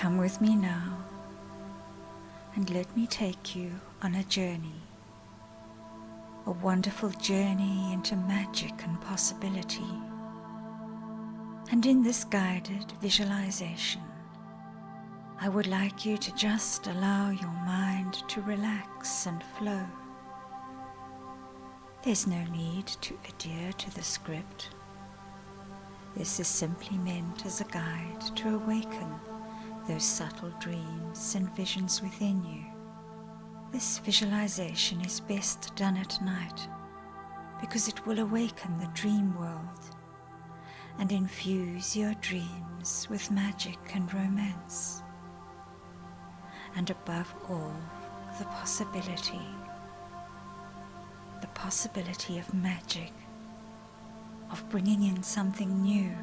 Come with me now, and let me take you on a journey, a wonderful journey into magic and possibility. And in this guided visualization, I would like you to just allow your mind to relax and flow. There's no need to adhere to the script. This is simply meant as a guide to awaken those subtle dreams and visions within you. This visualization is best done at night because it will awaken the dream world and infuse your dreams with magic and romance. And above all, the possibility of magic, of bringing in something new,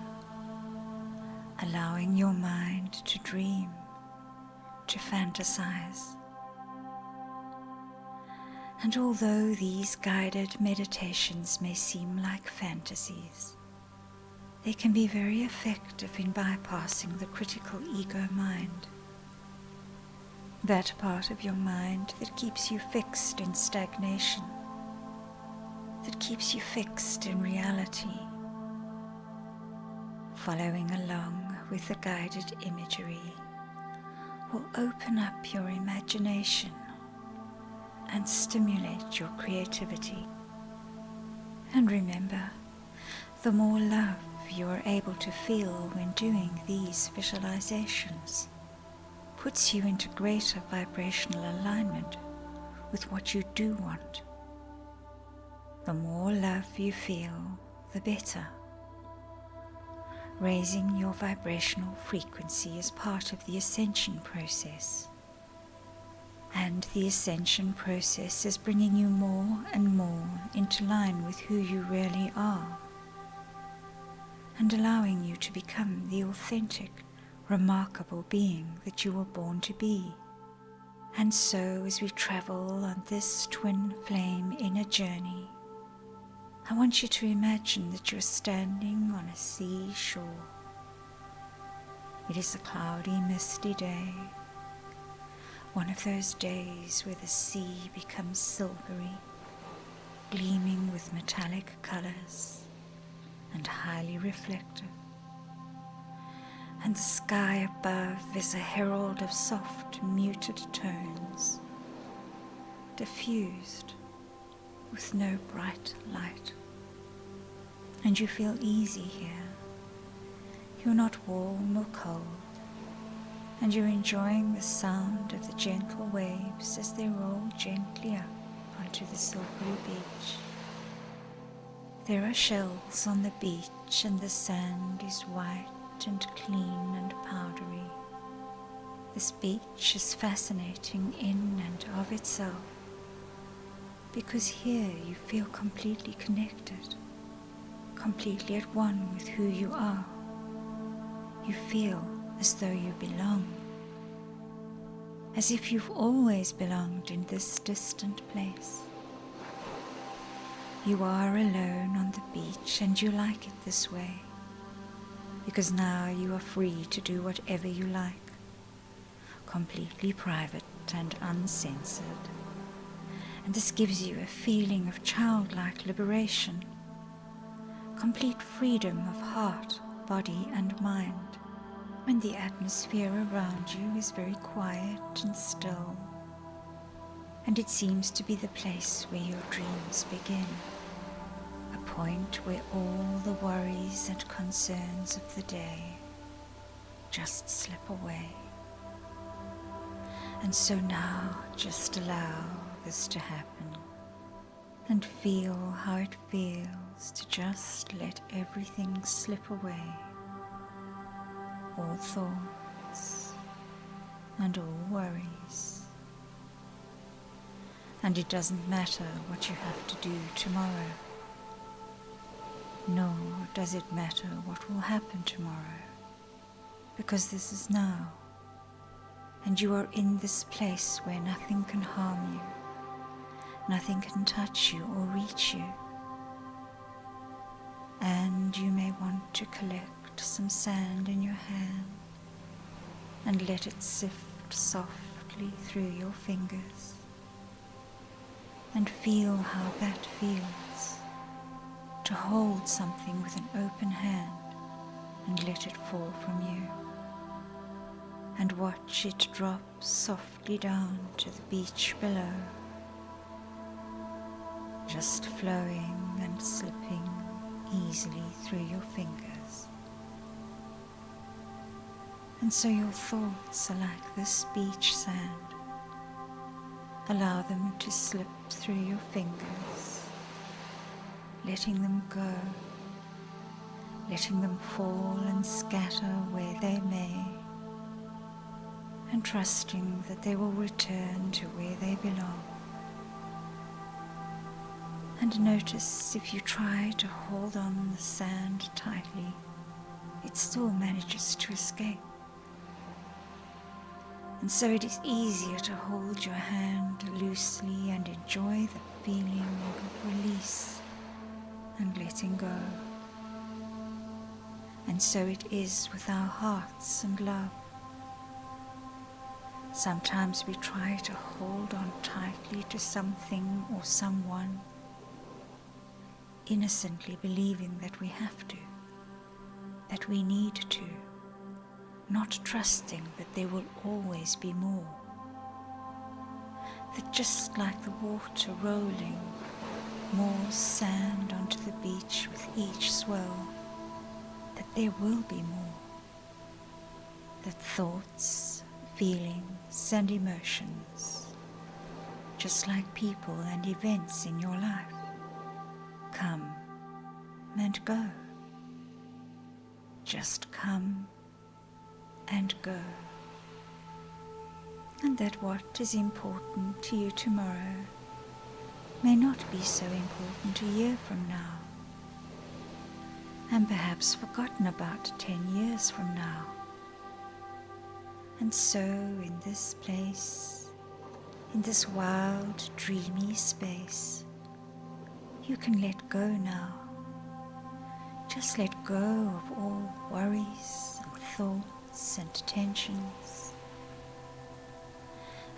allowing your mind to dream, to fantasize. And although these guided meditations may seem like fantasies, they can be very effective in bypassing the critical ego mind, that part of your mind that keeps you fixed in stagnation, that keeps you fixed in reality. Following along with the guided imagery will open up your imagination and stimulate your creativity. And remember, the more love you are able to feel when doing these visualizations puts you into greater vibrational alignment with what you do want. The more love you feel, the better. Raising your vibrational frequency is part of the ascension process. And the ascension process is bringing you more and more into line with who you really are, and allowing you to become the authentic, remarkable being that you were born to be. And so, as we travel on this twin flame inner journey, I want you to imagine that you're standing on a seashore. It is a cloudy, misty day, one of those days where the sea becomes silvery, gleaming with metallic colors and highly reflective. And the sky above is a herald of soft, muted tones, diffused with no bright light. And you feel easy here. You're not warm or cold, and you're enjoying the sound of the gentle waves as they roll gently up onto the silvery beach. There are shells on the beach, and the sand is white and clean and powdery. This beach is fascinating in and of itself, because here you feel completely connected, completely at one with who you are. You feel as though you belong, as if you've always belonged in this distant place. You are alone on the beach, and you like it this way, because now you are free to do whatever you like, completely private and uncensored. And this gives you a feeling of childlike liberation, complete freedom of heart, body and mind, when the atmosphere around you is very quiet and still, and it seems to be the place where your dreams begin, a point where all the worries and concerns of the day just slip away. And so now just allow this to happen, and feel how it feels to just let everything slip away, all thoughts and all worries. And it doesn't matter what you have to do tomorrow, nor does it matter what will happen tomorrow, because this is now, and you are in this place where nothing can harm you, nothing can touch you or reach you. And you may want to collect some sand in your hand and let it sift softly through your fingers, and feel how that feels, to hold something with an open hand and let it fall from you, and watch it drop softly down to the beach below, just flowing and slipping easily through your fingers. And so your thoughts are like this beach sand. Allow them to slip through your fingers, letting them go, letting them fall and scatter where they may, and trusting that they will return to where they belong. And notice if you try to hold on the sand tightly, it still manages to escape. And so it is easier to hold your hand loosely and enjoy the feeling of release and letting go. And so it is with our hearts and love. Sometimes we try to hold on tightly to something or someone, innocently believing that we have to, that we need to, not trusting that there will always be more. That just like the water rolling, more sand onto the beach with each swell, that there will be more. That thoughts, feelings and emotions, just like people and events in your life, come and go. Just come and go. And that what is important to you tomorrow may not be so important a year from now, and perhaps forgotten about 10 years from now. And so in this place, in this wild, dreamy space, you can let go now. Just let go of all worries and thoughts and tensions.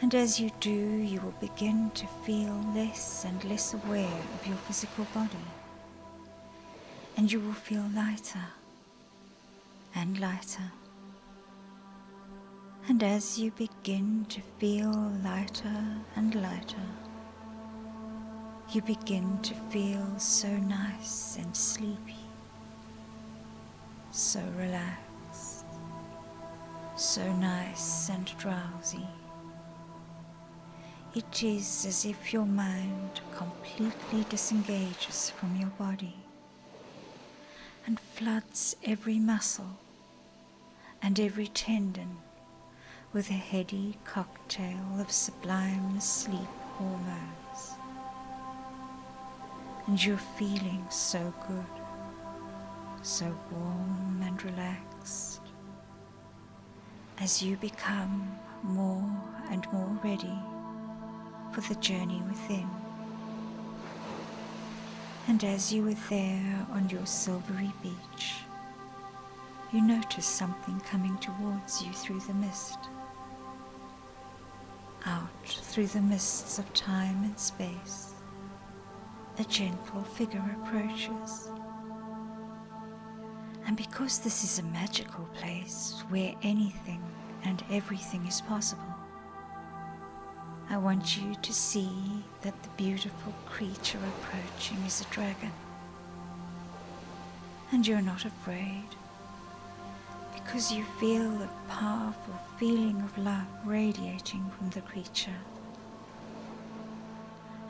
And as you do, you will begin to feel less and less aware of your physical body. And you will feel lighter and lighter. And as you begin to feel lighter and lighter, you begin to feel so nice and sleepy, so relaxed, so nice and drowsy. It is as if your mind completely disengages from your body and floods every muscle and every tendon with a heady cocktail of sublime sleep hormones. And you're feeling so good, so warm and relaxed, as you become more and more ready for the journey within. And as you were there on your silvery beach, you notice something coming towards you through the mist. Out through the mists of time and space, a gentle figure approaches. And because this is a magical place where anything and everything is possible, I want you to see that the beautiful creature approaching is a dragon. And you're not afraid, because you feel a powerful feeling of love radiating from the creature.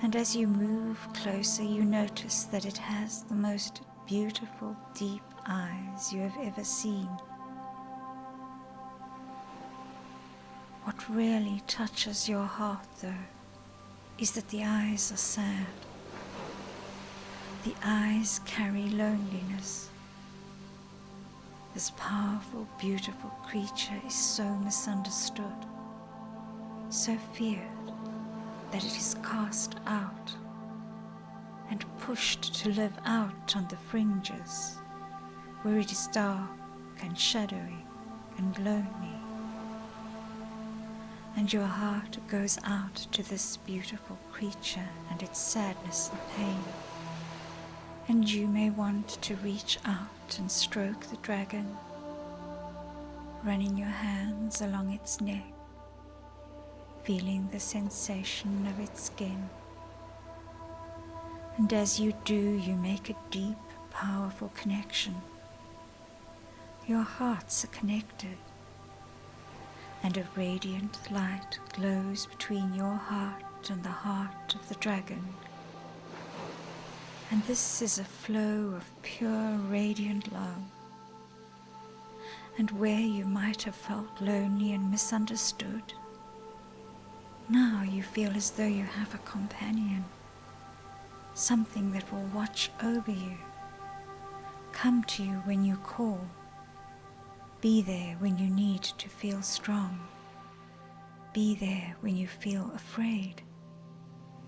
And as you move closer, you notice that it has the most beautiful, deep eyes you have ever seen. What really touches your heart, though, is that the eyes are sad. The eyes carry loneliness. This powerful, beautiful creature is so misunderstood, so feared, that it is cast out and pushed to live out on the fringes, where it is dark and shadowy and lonely and your heart goes out to this beautiful creature and its sadness and pain. And you may want to reach out and stroke the dragon, running your hands along its neck, feeling the sensation of its skin. And as you do, you make a deep, powerful connection. Your hearts are connected, and a radiant light glows between your heart and the heart of the dragon. And this is a flow of pure, radiant love. And where you might have felt lonely and misunderstood, now you feel as though you have a companion, something that will watch over you, come to you when you call, be there when you need to feel strong, be there when you feel afraid,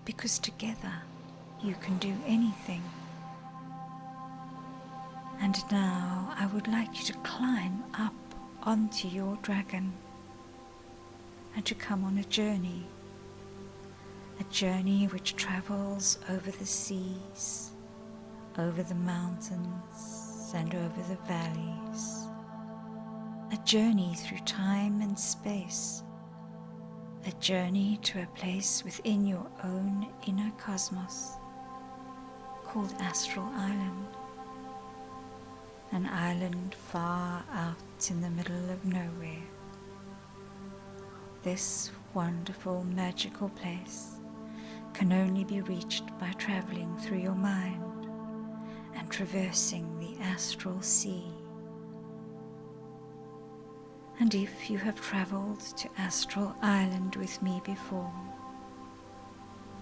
because together you can do anything. And now I would like you to climb up onto your dragon and to come on a journey which travels over the seas, over the mountains and over the valleys, a journey through time and space, a journey to a place within your own inner cosmos called Astral Island, an island far out in the middle of nowhere. This wonderful, magical place can only be reached by traveling through your mind and traversing the astral sea. And if you have traveled to Astral Island with me before,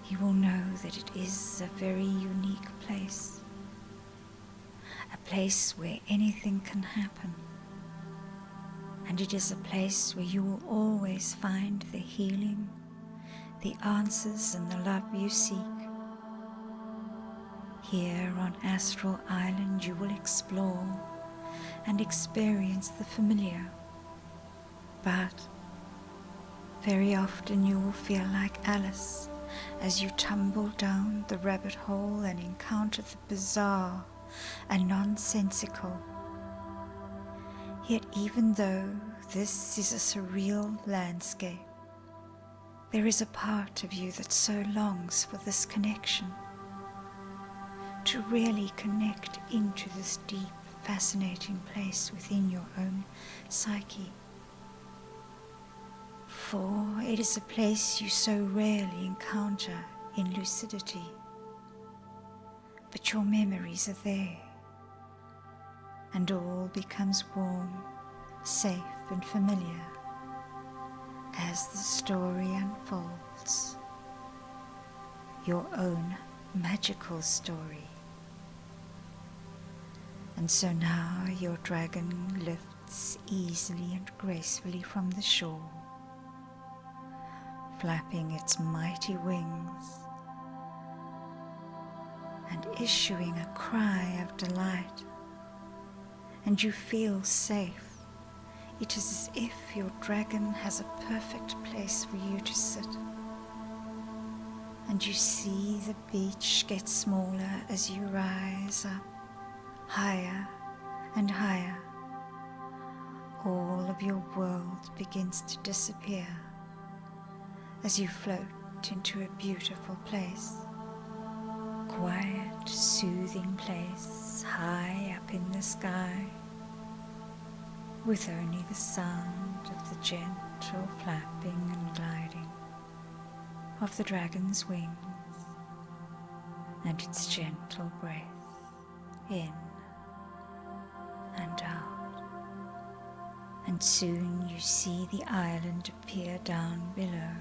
you will know that it is a very unique place, a place where anything can happen, and it is a place where you will always find the healing, the answers and the love you seek. Here on Astral Island you will explore and experience the familiar, but very often you will feel like Alice as you tumble down the rabbit hole and encounter the bizarre and nonsensical. Yet even though this is a surreal landscape, there is a part of you that so longs for this connection, to really connect into this deep, fascinating place within your own psyche. For it is a place you so rarely encounter in lucidity, but your memories are there, and all becomes warm, safe and familiar as the story unfolds, your own magical story. And so now your dragon lifts easily and gracefully from the shore, flapping its mighty wings and issuing a cry of delight, and you feel safe. It is as if your dragon has a perfect place for you to sit, and you see the beach get smaller as you rise up, higher and higher. All of your world begins to disappear as you float into a beautiful place, quiet, soothing place high up in the sky, with only the sound of the gentle flapping and gliding of the dragon's wings and its gentle breath in and out. And soon you see the island appear down below,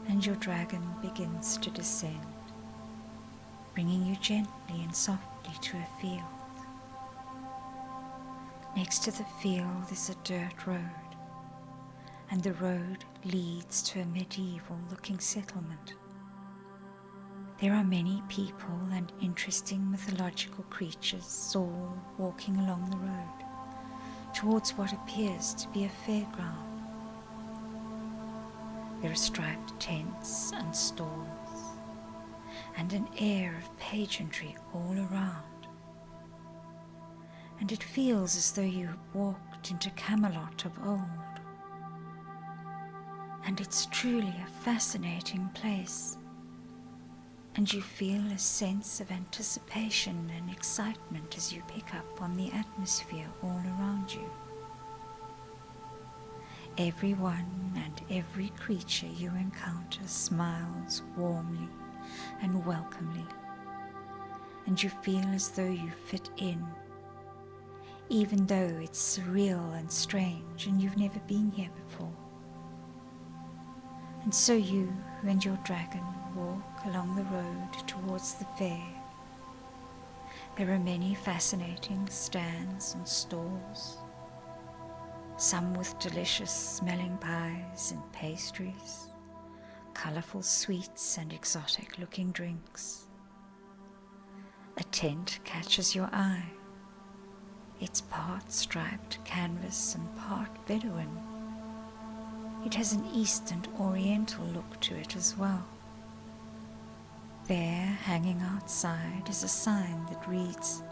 and your dragon begins to descend, bringing you gently and softly to a field. Next to the field is a dirt road, and the road leads to a medieval-looking settlement. There are many people and interesting mythological creatures all walking along the road towards what appears to be a fairground. There are striped tents and stalls, and an air of pageantry all around. And it feels as though you walked into Camelot of old. And it's truly a fascinating place, and you feel a sense of anticipation and excitement as you pick up on the atmosphere all around you. Everyone and every creature you encounter smiles warmly and welcomely, and you feel as though you fit in, even though it's surreal and strange and you've never been here before. And so you and your dragon walk along the road towards the fair. There are many fascinating stands and stalls, some with delicious smelling pies and pastries, colourful sweets and exotic looking drinks. A tent catches your eye. It's part striped canvas and part Bedouin. It has an East and Oriental look to it as well. There, hanging outside, is a sign that reads,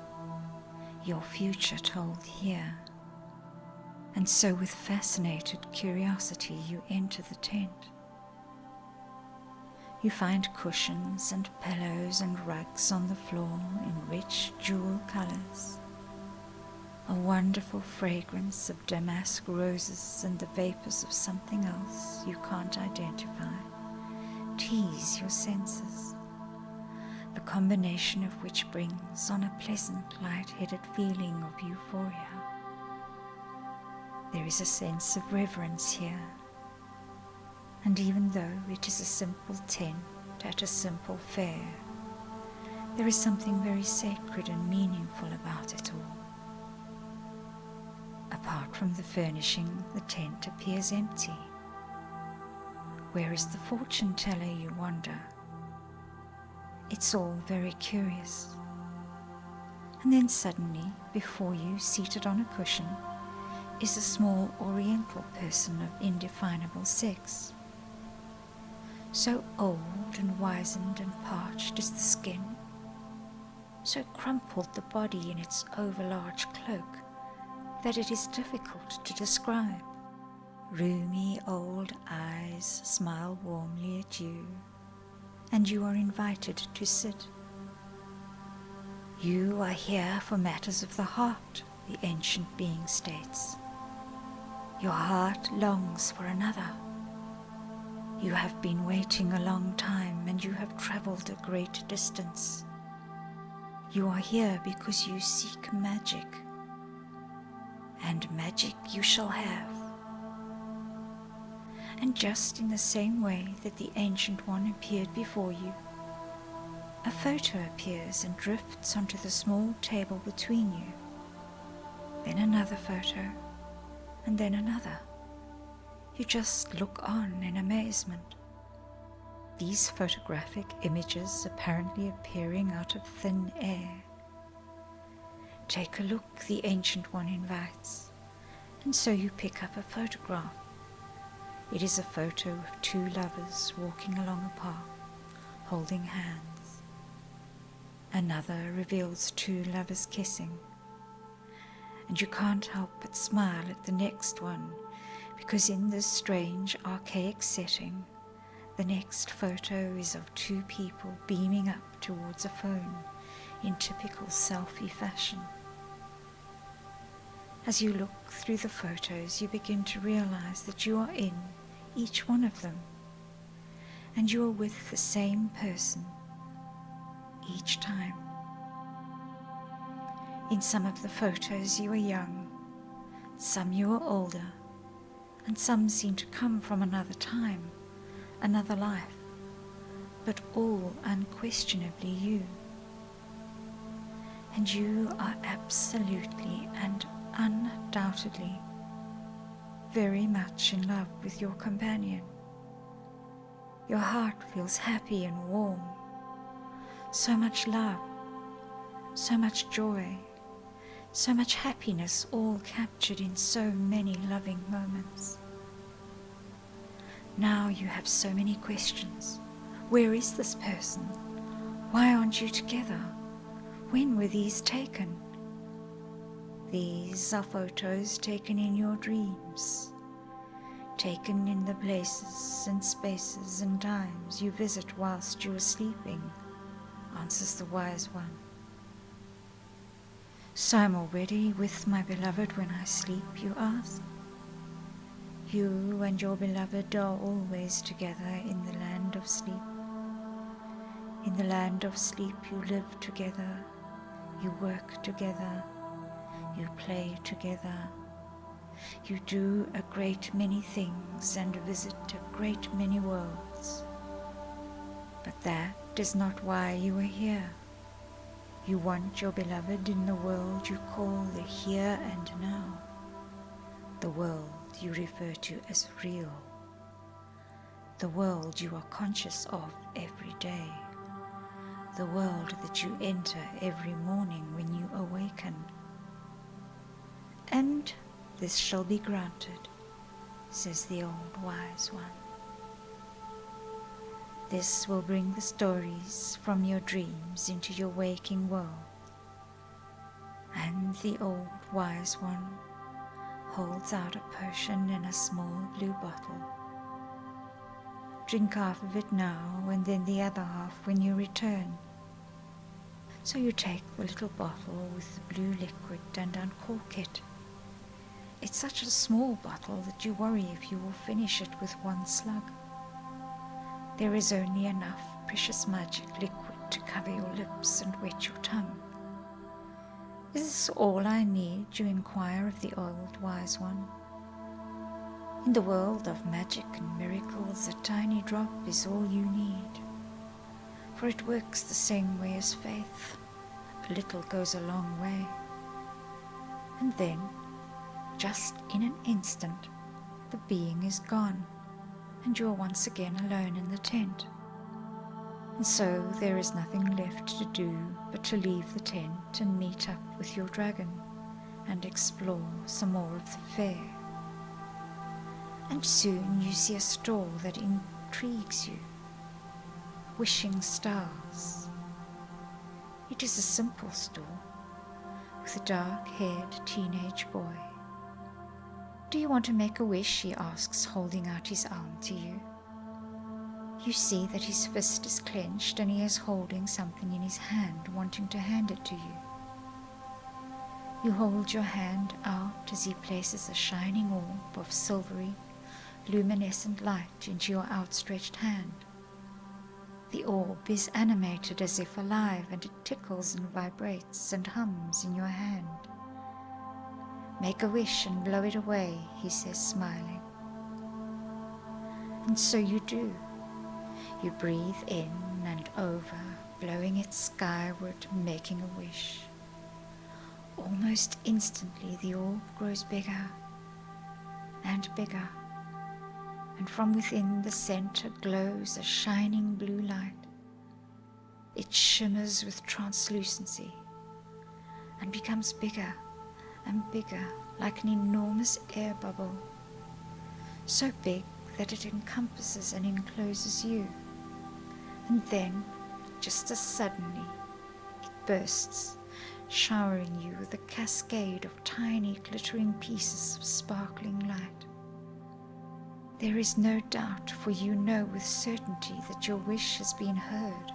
"Your future told here." And so with fascinated curiosity you enter the tent. You find cushions and pillows and rugs on the floor in rich jewel colours. A wonderful fragrance of damask roses and the vapours of something else you can't identify tease your senses, the combination of which brings on a pleasant, light-headed feeling of euphoria. There is a sense of reverence here, and even though it is a simple tent at a simple fair, there is something very sacred and meaningful about it all. Apart from the furnishing, the tent appears empty. Where is the fortune teller, you wonder? It's all very curious. And then suddenly, before you, seated on a cushion, is a small Oriental person of indefinable sex. So old and wizened and parched is the skin, so crumpled the body in its overlarge cloak, that it is difficult to describe. Roomy old eyes smile warmly at you, and you are invited to sit. You are here for matters of the heart, the ancient being states. Your heart longs for another. You have been waiting a long time, and you have travelled a great distance. You are here because you seek magic, and magic you shall have. And just in the same way that the Ancient One appeared before you, a photo appears and drifts onto the small table between you. Then another photo, and then another. You just look on in amazement. These photographic images apparently appearing out of thin air. Take a look, the Ancient One invites, and so you pick up a photograph. It is a photo of two lovers walking along a path, holding hands. Another reveals two lovers kissing, and you can't help but smile at the next one, because in this strange, archaic setting, the next photo is of two people beaming up towards a phone in typical selfie fashion. As you look through the photos, you begin to realize that you are in each one of them, and you are with the same person each time. In some of the photos you are young, some you are older, and some seem to come from another time, another life, but all unquestionably you. And you are absolutely and undoubtedly very much in love with your companion. Your heart feels happy and warm. So much love, so much joy, so much happiness, all captured in so many loving moments. Now you have so many questions. Where is this person? Why aren't you together? When were these taken? These are photos taken in your dreams, taken in the places and spaces and times you visit whilst you are sleeping, answers the wise one. So I'm already with my beloved when I sleep, you ask? You and your beloved are always together in the land of sleep. In the land of sleep you live together, you work together, you play together, you do a great many things and visit a great many worlds. But that is not why you are here. You want your beloved in the world you call the here and now, the world you refer to as real, the world you are conscious of every day, the world that you enter every morning when you awaken. And this shall be granted, says the old wise one. This will bring the stories from your dreams into your waking world. And the old wise one holds out a potion in a small blue bottle. Drink half of it now and then the other half when you return. So you take the little bottle with the blue liquid and uncork it. It's such a small bottle that you worry if you will finish it with one slug. There is only enough precious magic liquid to cover your lips and wet your tongue. Is this all I need, you inquire of the old wise one? In the world of magic and miracles, a tiny drop is all you need, for it works the same way as faith. A little goes a long way. And then, just in an instant, the being is gone, and you are once again alone in the tent. And so there is nothing left to do but to leave the tent and meet up with your dragon and explore some more of the fair. And soon you see a stall that intrigues you, wishing stars. It is a simple stall with a dark-haired teenage boy. Do you want to make a wish? He asks, holding out his arm to you. You see that his fist is clenched and he is holding something in his hand, wanting to hand it to you. You hold your hand out as he places a shining orb of silvery, luminescent light into your outstretched hand. The orb is animated as if alive, and it tickles and vibrates and hums in your hand. Make a wish and blow it away, he says, smiling. And so you do. You breathe in and over, blowing it skyward, making a wish. Almost instantly the orb grows bigger and bigger, and from within the center glows a shining blue light. It shimmers with translucency and becomes bigger and bigger, like an enormous air bubble, so big that it encompasses and encloses you. And then, just as suddenly, it bursts, showering you with a cascade of tiny glittering pieces of sparkling light. There is no doubt, for you know with certainty that your wish has been heard,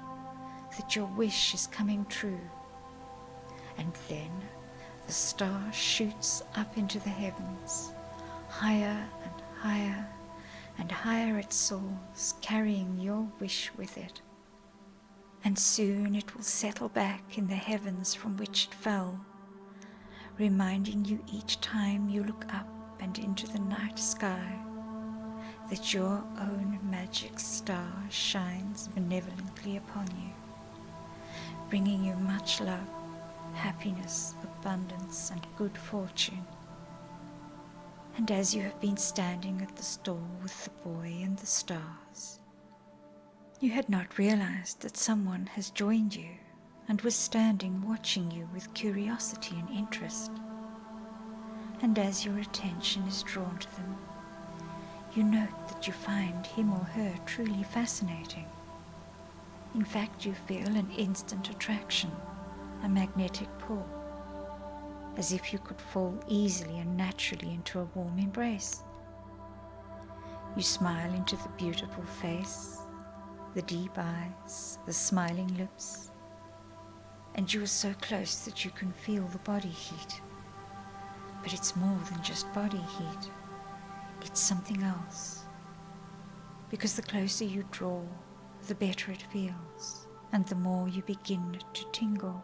that your wish is coming true. And then the star shoots up into the heavens, higher and higher and higher it soars, carrying your wish with it. And soon it will settle back in the heavens from which it fell, reminding you each time you look up and into the night sky that your own magic star shines benevolently upon you, bringing you much love, happiness, abundance, and good fortune. And as you have been standing at the stall with the boy and the stars, you had not realized that someone has joined you and was standing watching you with curiosity and interest. And as your attention is drawn to them, You note that you find him or her truly fascinating. In fact, you feel an instant attraction, a magnetic pull, as if you could fall easily and naturally into a warm embrace. You smile into the beautiful face, the deep eyes, the smiling lips, and you are so close that you can feel the body heat. But it's more than just body heat. It's something else. Because the closer you draw, the better it feels, and the more you begin to tingle.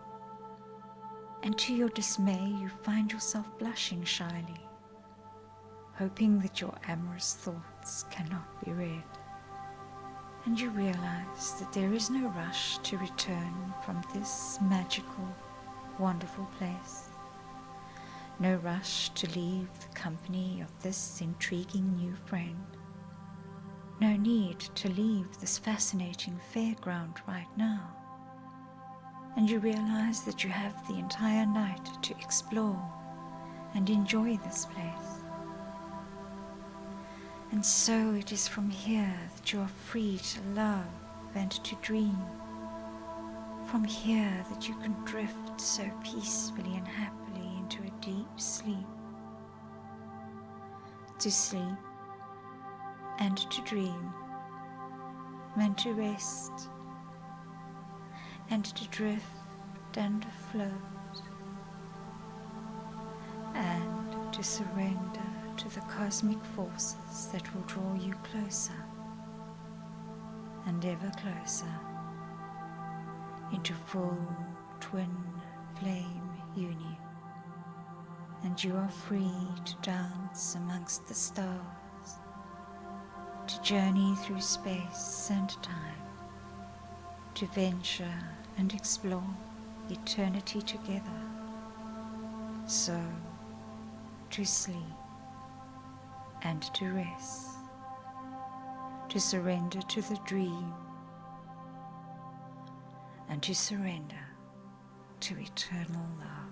And to your dismay, you find yourself blushing shyly, hoping that your amorous thoughts cannot be read. And you realize that there is no rush to return from this magical, wonderful place. No rush to leave the company of this intriguing new friend. No need to leave this fascinating fairground right now. And you realize that you have the entire night to explore and enjoy this place. And so it is from here that you are free to love and to dream. From here that you can drift so peacefully and happily into a deep sleep. To sleep and to dream, and to rest, and to drift and float, and to surrender to the cosmic forces that will draw you closer and ever closer into full twin flame union. And you are free to dance amongst the stars, to journey through space and time, to venture and explore eternity together. So, to sleep and to rest, to surrender to the dream, and to surrender to eternal love.